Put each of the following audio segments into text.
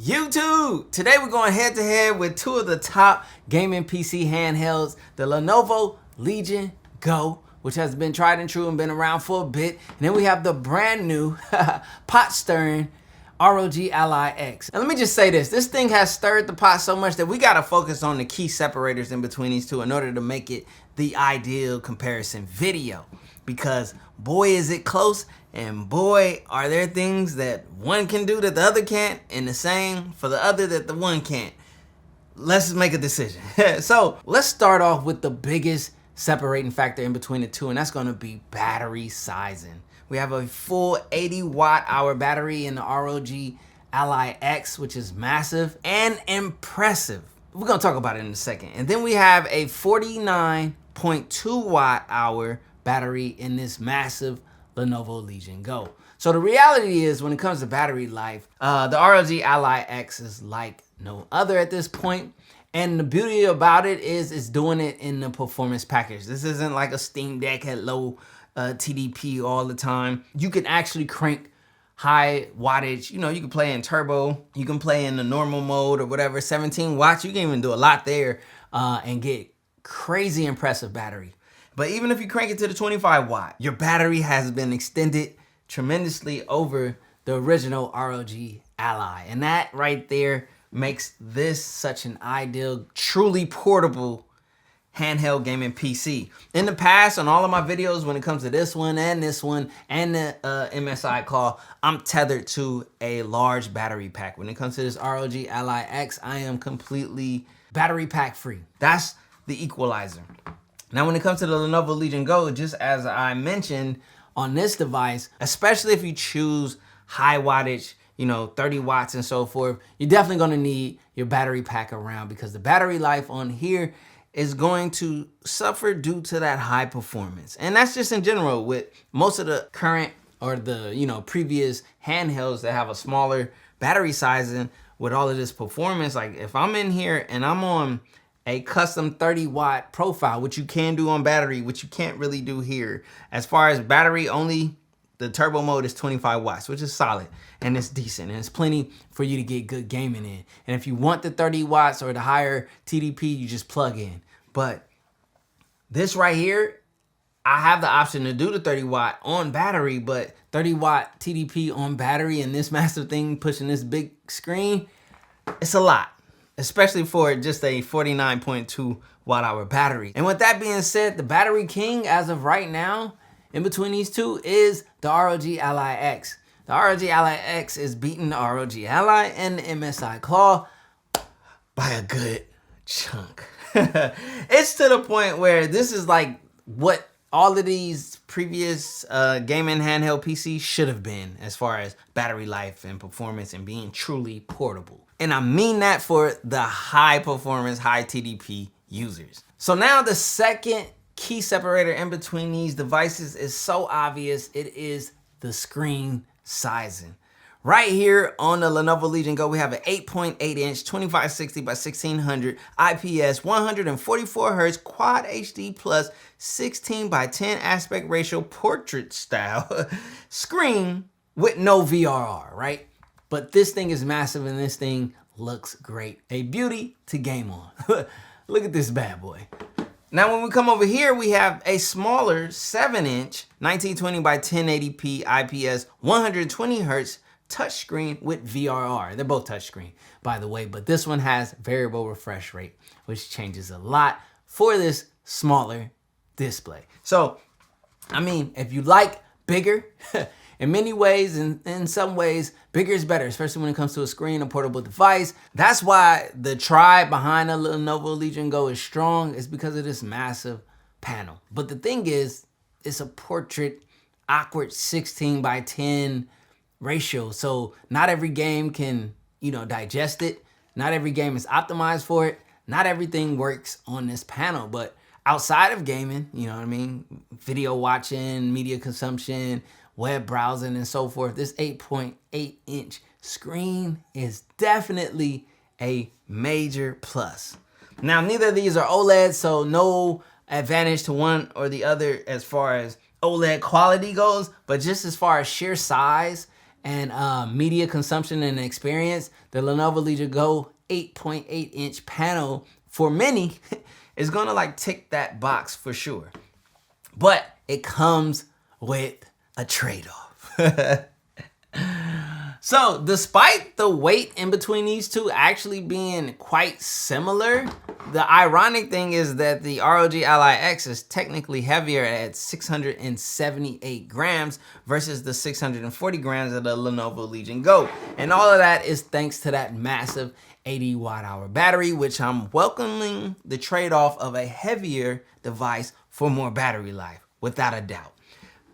YouTube! Today we're going head to head with two of the top gaming PC handhelds, the Lenovo Legion GO, which has been tried and true and been around for a bit. And then we have the brand new pot stirring ROG Ally X. And let me just say this thing has stirred the pot so much that we gotta focus on the key separators in between these two in order to make it the ideal comparison video. Because boy is it close, and boy are there things that one can do that the other can't, and the same for the other that the one can't. Let's make a decision. So let's start off with the biggest separating factor in between the two, and that's gonna be battery sizing. We have a full 80 watt-hour battery in the ROG Ally X, which is massive and impressive. We're gonna talk about it in a second. And then we have a 49.2 watt-hour battery in this massive Lenovo Legion GO. So the reality is, when it comes to battery life, the ROG Ally X is like no other at this point. And the beauty about it is it's doing it in the performance package. This isn't like a Steam Deck at low TDP all the time. You can actually crank high wattage. You know, you can play in turbo, you can play in the normal mode or whatever, 17 watts. You can even do a lot there and get crazy impressive battery. But even if you crank it to the 25 watt, your battery has been extended tremendously over the original ROG Ally. And that right there makes this such an ideal, truly portable handheld gaming PC. In the past, on all of my videos, when it comes to this one and the MSI call, I'm tethered to a large battery pack. When it comes to this ROG Ally X, I am completely battery pack free. That's the equalizer. Now, when it comes to the Lenovo Legion GO, just as I mentioned on this device, especially if you choose high wattage, you know, 30 watts and so forth, you're definitely gonna need your battery pack around, because the battery life on here is going to suffer due to that high performance. And that's just in general with most of the current or the, you know, previous handhelds that have a smaller battery sizing with all of this performance. Like if I'm in here and I'm on a custom 30 watt profile, which you can do on battery, which you can't really do here. As far as battery only, the turbo mode is 25 watts, which is solid and it's decent, and it's plenty for you to get good gaming in. And if you want the 30 watts or the higher TDP, you just plug in. But this right here, I have the option to do the 30 watt on battery, but 30 watt TDP on battery and this massive thing pushing this big screen, it's a lot, especially for just a 49.2 watt-hour battery. And with that being said, the battery king as of right now in between these two is the ROG Ally X. The ROG Ally X is beating the ROG Ally and the MSI Claw by a good chunk. It's to the point where this is like what all of these previous gaming handheld PCs should have been as far as battery life and performance and being truly portable. And I mean that for the high performance, high TDP users. So now the second key separator in between these devices is so obvious. It is the screen sizing. Right here on the Lenovo Legion GO, we have an 8.8 inch 2560 by 1600 IPS 144 Hertz Quad HD plus 16 by 10 aspect ratio portrait style screen with no VRR, right? But this thing is massive and this thing looks great. A beauty to game on. Look at this bad boy. Now, when we come over here, we have a smaller 7-inch 1920 by 1080p IPS 120 Hertz touchscreen with VRR. They're both touchscreen, by the way, but this one has variable refresh rate, which changes a lot for this smaller display. So, I mean, if you like bigger, in many ways, and in some ways, bigger is better, especially when it comes to a screen, a portable device. That's why the tribe behind the Lenovo Legion GO is strong, is because of this massive panel. But the thing is, it's a portrait, awkward 16 by 10 ratio. So not every game can, you know, digest it. Not every game is optimized for it. Not everything works on this panel, but outside of gaming, you know what I mean? Video watching, media consumption, web browsing and so forth, this 8.8 inch screen is definitely a major plus. Now, neither of these are OLED, so no advantage to one or the other as far as OLED quality goes, but just as far as sheer size and media consumption and experience, the Lenovo Legion GO 8.8-inch panel for many is gonna like tick that box for sure. But it comes with a trade-off. So despite the weight in between these two actually being quite similar, the ironic thing is that the ROG Ally X is technically heavier at 678 grams versus the 640 grams of the Lenovo Legion GO. And all of that is thanks to that massive 80 watt-hour battery, which I'm welcoming the trade-off of a heavier device for more battery life, without a doubt.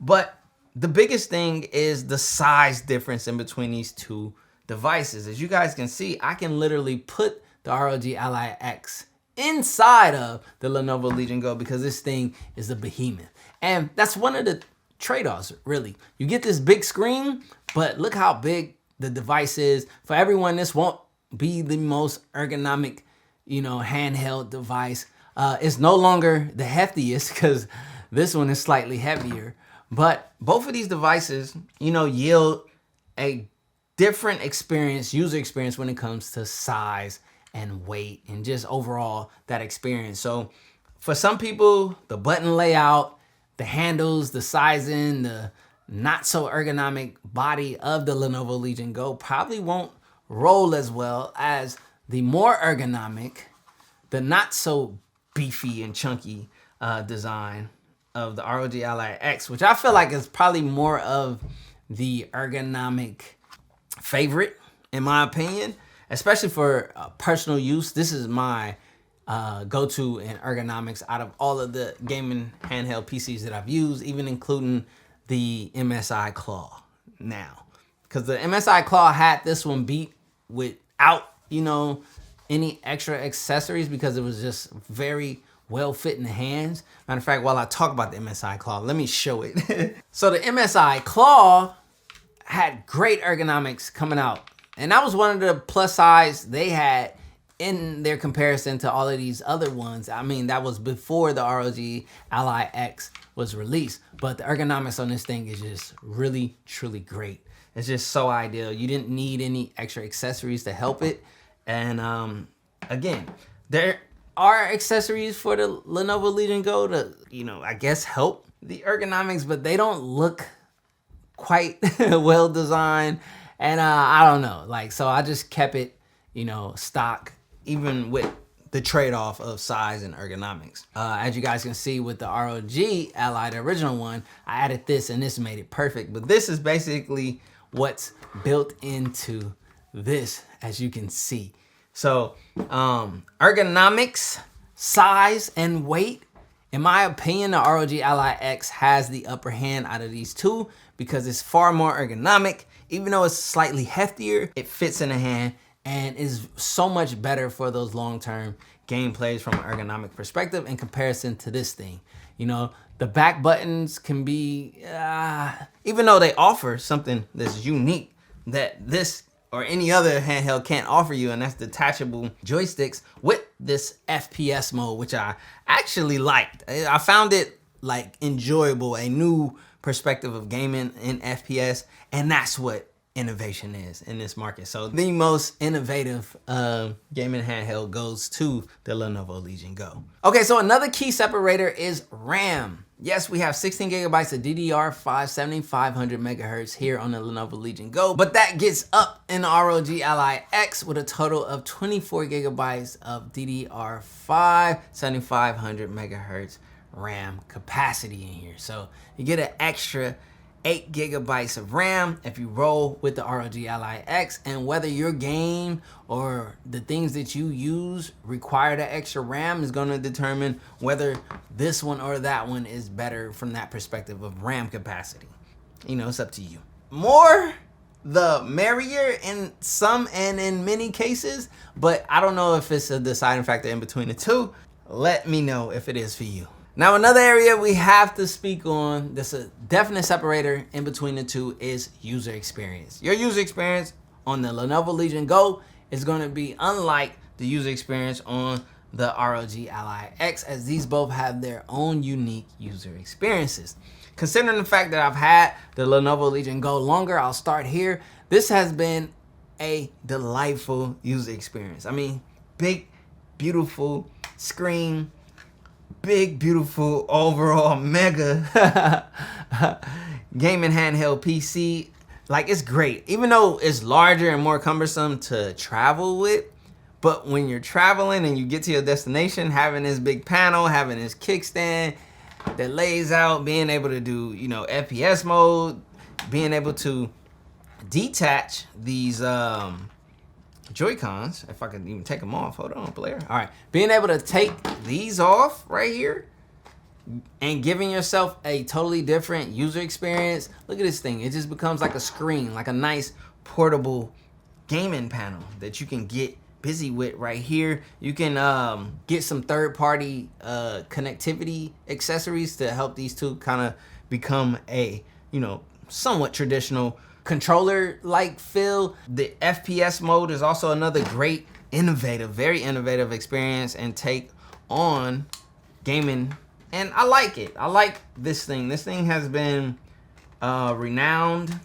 But the biggest thing is the size difference in between these two devices. As you guys can see, I can literally put the ROG Ally X inside of the Lenovo Legion GO because this thing is a behemoth. And that's one of the trade-offs, really. You get this big screen, but look how big the device is. For everyone, this won't be the most ergonomic, handheld device. It's no longer the heftiest because this one is slightly heavier. But both of these devices, yield a different experience, user experience when it comes to size and weight and just overall that experience. So for some people, the button layout, the handles, the sizing, the not so ergonomic body of the Lenovo Legion GO probably won't roll as well as the more ergonomic, the not so beefy and chunky design of the ROG Ally X, which I feel like is probably more of the ergonomic favorite, in my opinion, especially for personal use. This is my go-to in ergonomics out of all of the gaming handheld PCs that I've used, even including the MSI Claw now. Because the MSI Claw had this one beat without, any extra accessories because it was just very well fit in the hands. Matter of fact, while I talk about the MSI Claw, let me show it. So the MSI Claw had great ergonomics coming out. And that was one of the plus sides they had in their comparison to all of these other ones. I mean, that was before the ROG Ally X was released. But the ergonomics on this thing is just really, truly great. It's just so ideal. You didn't need any extra accessories to help it. And again, there are accessories for the Lenovo Legion GO to, I guess help the ergonomics, but they don't look quite well designed. And I don't know, so I just kept it, stock, even with the trade-off of size and ergonomics. As you guys can see with the ROG Ally, the original one, I added this and this made it perfect. But this is basically what's built into this, as you can see. So ergonomics, size, and weight, in my opinion, the ROG Ally X has the upper hand out of these two because it's far more ergonomic. Even though it's slightly heftier, it fits in the hand and is so much better for those long-term gameplays from an ergonomic perspective in comparison to this thing. The back buttons can be, even though they offer something that's unique that this or any other handheld can't offer you, and that's detachable joysticks with this FPS mode, which I actually liked. I found it enjoyable, a new perspective of gaming in FPS, and that's what innovation is in this market. So the most innovative gaming handheld goes to the Lenovo Legion GO. Okay, so another key separator is RAM. Yes, we have 16 gigabytes of DDR5 7500 megahertz here on the Lenovo Legion GO, but that gets up in the ROG Ally X with a total of 24 gigabytes of DDR5 7500 megahertz RAM capacity in here. So you get an extra 8 gigabytes of RAM if you roll with the ROG Ally X, and whether your game or the things that you use require the extra RAM is going to determine whether this one or that one is better from that perspective of RAM capacity. It's up to you. More the merrier in some and in many cases, but I don't know if it's a deciding factor in between the two. Let me know if it is for you. Now, another area we have to speak on that's a definite separator in between the two is user experience. Your user experience on the Lenovo Legion GO is going to be unlike the user experience on the ROG Ally X, as these both have their own unique user experiences. considering the fact that I've had the Lenovo Legion GO longer, I'll start here. This has been a delightful user experience. I mean, big, beautiful screen, big, beautiful, overall mega gaming handheld PC. Like, it's great, even though it's larger and more cumbersome to travel with. But when you're traveling and you get to your destination, having this big panel, having this kickstand that lays out, being able to do, you know, FPS mode, being able to detach these Joy-Cons, if I can even take them off. Hold on, Blair. All right, being able to take these off right here and giving yourself a totally different user experience. Look at this thing. It just becomes like a screen, like a nice portable gaming panel that you can get busy with right here. You can get some third-party connectivity accessories to help these two kind of become a, you know, somewhat traditional controller-like feel. The FPS mode is also another great, innovative, very innovative experience and take on gaming. And I like it. I like this thing. This thing has been renowned,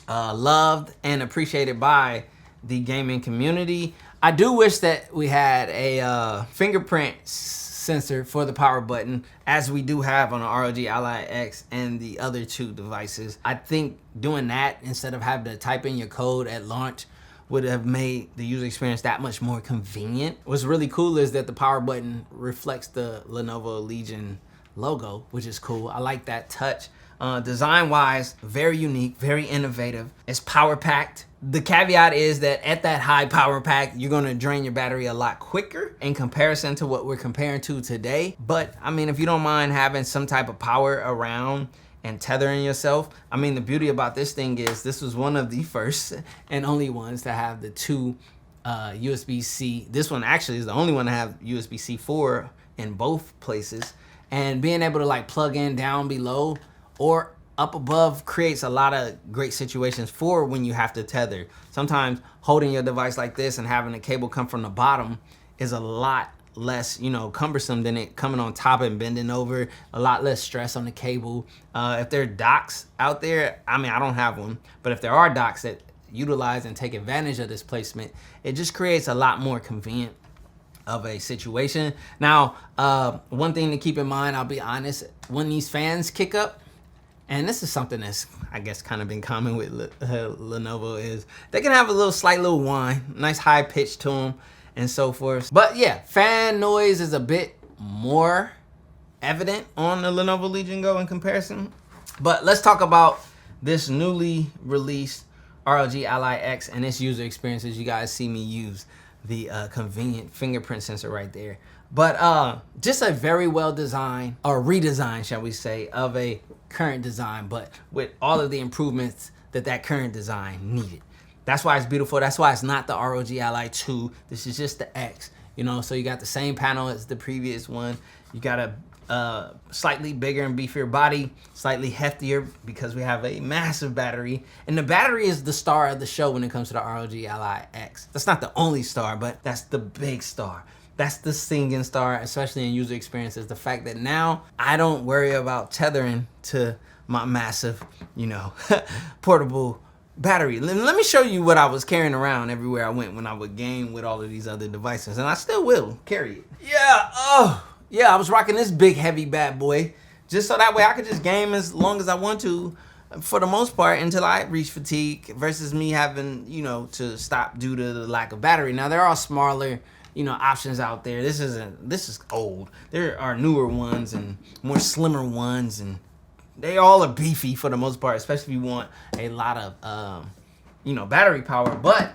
loved, and appreciated by the gaming community. I do wish that we had a fingerprint sensor for the power button, as we do have on the ROG Ally X and the other two devices. I think doing that instead of having to type in your code at launch would have made the user experience that much more convenient. What's really cool is that the power button reflects the Lenovo Legion logo, which is cool. I like that touch. Design-wise, very unique, very innovative. It's power-packed. The caveat is that at that high power pack, you're gonna drain your battery a lot quicker in comparison to what we're comparing to today. But I mean, if you don't mind having some type of power around and tethering yourself, I mean, the beauty about this thing is this was one of the first and only ones to have the two USB-C. This one actually is the only one to have USB-C 4 in both places. And being able to like plug in down below or up above creates a lot of great situations for when you have to tether. Sometimes holding your device like this and having the cable come from the bottom is a lot less, you know, cumbersome than it coming on top and bending over. A lot less stress on the cable. If there are docks out there, I mean, I don't have one, but if there are docks that utilize and take advantage of this placement, it just creates a lot more convenient of a situation. Now, one thing to keep in mind, I'll be honest, when these fans kick up, and this is something that's, I guess, kind of been common with Lenovo, is they can have a slight little whine, nice high pitch to them and so forth. But yeah, fan noise is a bit more evident on the Lenovo Legion GO in comparison. But let's talk about this newly released ROG Ally X and its user experience. As you guys see me use the convenient fingerprint sensor right there. But just a very well designed, or redesigned, shall we say, of a current design, but with all of the improvements that that current design needed. That's why it's beautiful. That's why it's not the ROG Ally 2. This is just the X, you know, so you got the same panel as the previous one. You got a slightly bigger and beefier body, slightly heftier because we have a massive battery. And the battery is the star of the show when it comes to the ROG Ally X. That's not the only star, but that's the big star. That's the singing star, especially in user experiences. The fact that now I don't worry about tethering to my massive, you know, portable battery. Let me show you what I was carrying around everywhere I went when I would game with all of these other devices. And I still will carry it. Yeah, yeah, I was rocking this big heavy bad boy just so that way I could just game as long as I want to for the most part until I reach fatigue versus me having, you know, to stop due to the lack of battery. Now there are smaller, you know, options out there. This is old. There are newer ones and more slimmer ones, and they all are beefy for the most part, especially if you want a lot of, you know, battery power. But,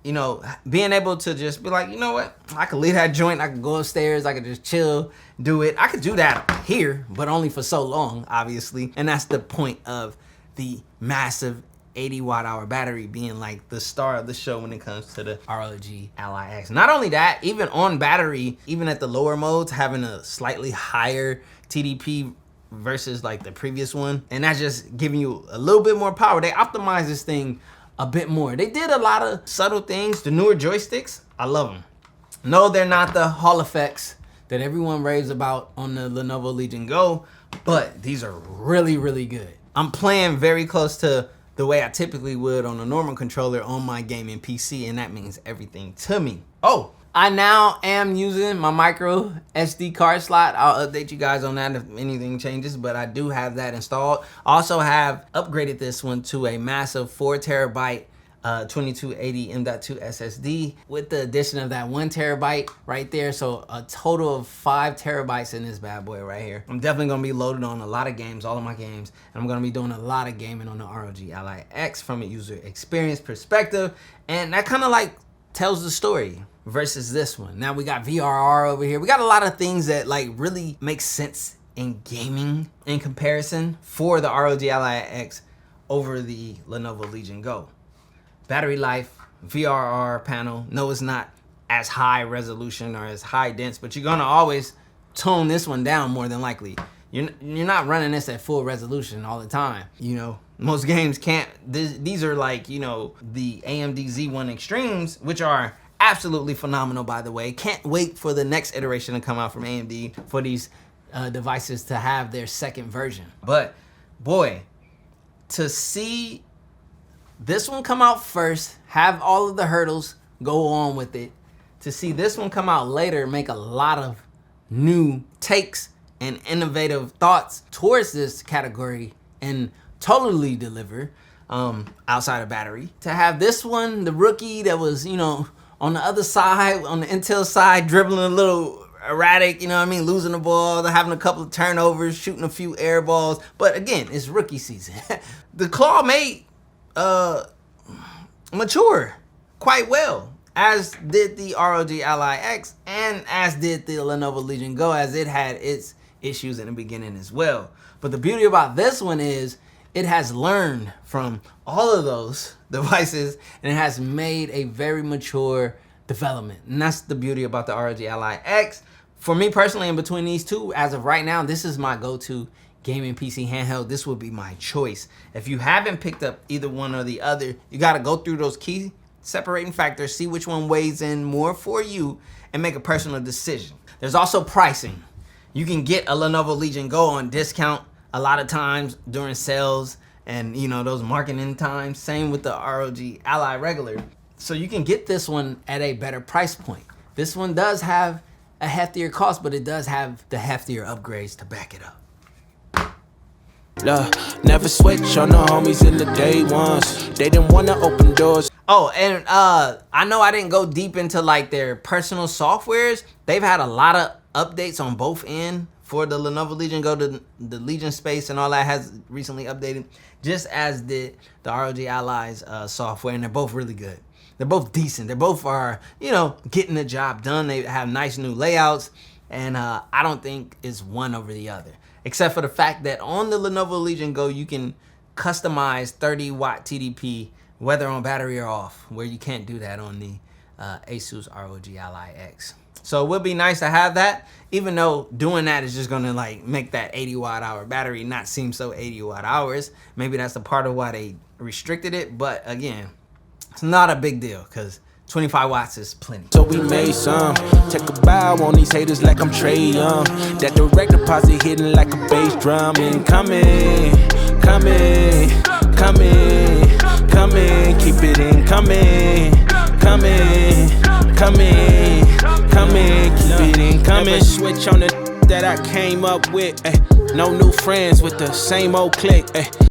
you know, being able to just be like, you know what, I could leave that joint, I could go upstairs, I could just chill, do it. I could do that here, but only for so long, obviously. And that's the point of the massive 80 watt-hour battery being like the star of the show when it comes to the ROG Ally X. Not only that, even on battery, even at the lower modes, having a slightly higher TDP versus like the previous one, and that's just giving you a little bit more power. They optimized this thing a bit more. They did a lot of subtle things. The newer joysticks, I love them. No, they're not the Hall effects that everyone raves about on the Lenovo Legion GO, but these are really, really good. I'm playing very close to the way I typically would on a normal controller on my gaming PC, and that means everything to me. Oh, I now am using my micro SD card slot. I'll update you guys on that if anything changes, but I do have that installed. I also have upgraded this one to a massive 4 terabyte 2280 M.2 SSD with the addition of that 1 terabyte right there. So a total of 5 terabytes in this bad boy right here. I'm definitely gonna be loaded on a lot of games, all of my games, and I'm gonna be doing a lot of gaming on the ROG Ally X from a user experience perspective, and that kind of like tells the story versus this one. Now we got VRR over here. We got a lot of things that like really make sense in gaming in comparison for the ROG Ally X over the Lenovo Legion GO. Battery life, VRR panel. No, it's not as high resolution or as high dense, but you're gonna always tone this one down more than likely. You're not running this at full resolution all the time. You know, most games can't. These are like, you know, the AMD Z1 Extremes, which are absolutely phenomenal, by the way. Can't wait for the next iteration to come out from AMD for these devices to have their second version. But boy, to see this one come out first, have all of the hurdles go on with it, to see this one come out later, make a lot of new takes and innovative thoughts towards this category and totally deliver outside of battery. To have this one, the rookie that was, you know, on the other side, on the Intel side, dribbling a little erratic, you know what I mean, losing the ball, having a couple of turnovers, shooting a few air balls. But again, it's rookie season. The claw made mature quite well, as did the ROG Ally X and as did the Lenovo Legion GO, as it had its issues in the beginning as well. But the beauty about this one is it has learned from all of those devices and it has made a very mature development. And that's the beauty about the ROG Ally X. For me personally, in between these two, as of right now, this is my go-to gaming PC handheld. This would be my choice. If you haven't picked up either one or the other, you got to go through those key separating factors, see which one weighs in more for you, and make a personal decision. There's also pricing. You can get a Lenovo Legion GO on discount a lot of times during sales and, you know, those marketing times. Same with the ROG Ally regular. So you can get this one at a better price point. This one does have a heftier cost, but it does have the heftier upgrades to back it up. Never switch on the homies in the day ones. They didn't want to open doors. Oh, and I know I didn't go deep into like their personal softwares. They've had a lot of updates on both ends for the Lenovo Legion GO. The Legion Space and all that has recently updated, just as did the ROG Ally's software, and they're both really good. They're both decent. They both are, you know, getting the job done. They have nice new layouts, and I don't think it's one over the other. Except for the fact that on the Lenovo Legion GO, you can customize 30-watt TDP, whether on battery or off, where you can't do that on the Asus ROG Ally X. So it would be nice to have that, even though doing that is just gonna like make that 80-watt-hour battery not seem so 80-watt-hours. Maybe that's the part of why they restricted it, but again, it's not a big deal because 25 watts is plenty. So we made some. Take a bow on these haters like I'm Trey Young. That direct deposit hitting like a bass drum. Incoming, coming, coming, coming. Keep it incoming, coming, coming, coming. Keep it incoming. Never switch on the that I came up with. No new friends with the same old clique.